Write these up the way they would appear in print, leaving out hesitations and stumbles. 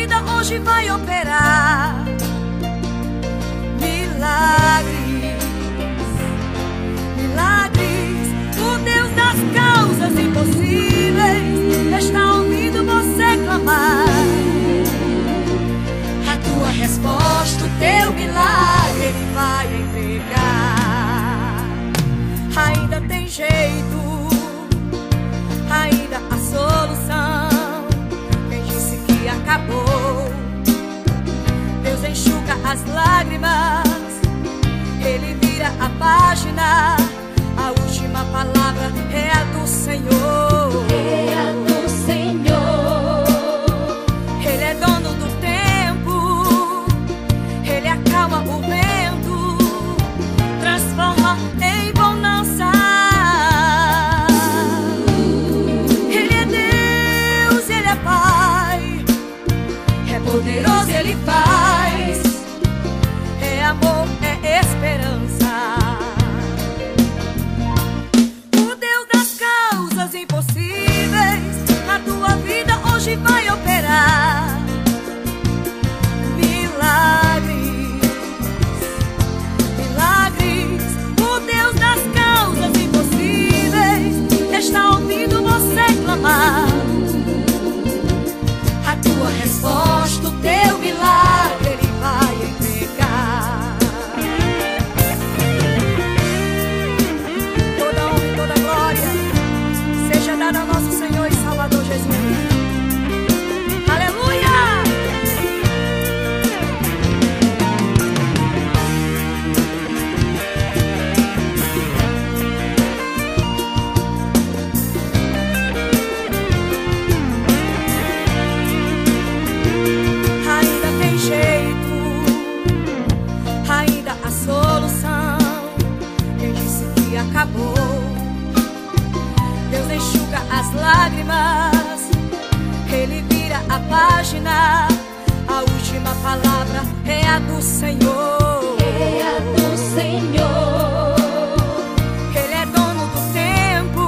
vida hoje vai operar milagres, milagres. O Deus das causas impossíveis está ouvindo você clamar. A tua resposta, o teu milagre Ele vai entregar. Ainda tem jeito, ainda há solução. Quem disse que acabou? Deus enxuga as lágrimas, Ele vira a página. A última palavra é a do Senhor. É a do Senhor. Ele é dono do tempo, Ele acalma o vento, transforma em bonança. Ele é Deus, Ele é Pai, é poderoso, Ele faz, é amor, é esperança. O Deus das causas impossíveis na tua vida hoje vai operar milagres, milagres. O Deus das causas impossíveis está ouvindo você clamar. A tua resposta, o teu milagre Ele vai entregar. Toda honra e toda glória seja dada ao nosso Senhor e Salvador Jesus. Aleluia! Ainda tem jeito, ainda há solução. Quem disse que acabou? Deus enxuga as lágrimas, Ele vira a página. A última palavra é a do Senhor. É a do Senhor. Ele é dono do tempo,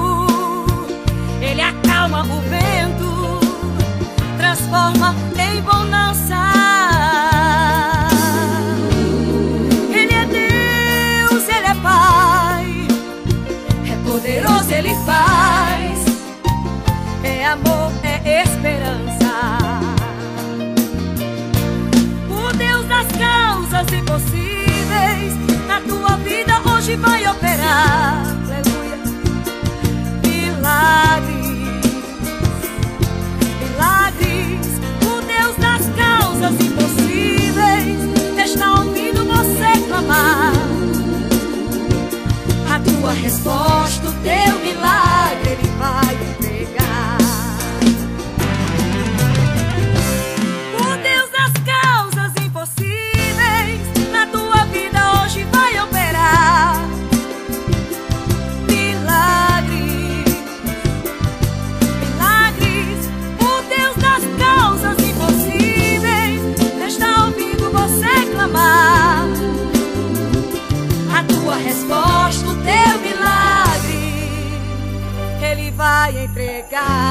Ele acalma o vento, transforma em bonança. Ele é Deus, Ele é Pai, é poderoso, Ele faz, é amor, é esperança. O Deus das causas impossíveis na tua vida hoje vai operar. Aleluia. Milagres, milagres. O Deus das causas impossíveis está ouvindo você clamar. A tua resposta, o teu milagre Ele vai entregar. O Deus das causas impossíveis na tua vida hoje vai operar milagres, milagres. O Deus das causas impossíveis está ouvindo você clamar. A tua resposta, o teu milagre Ele vai entregar.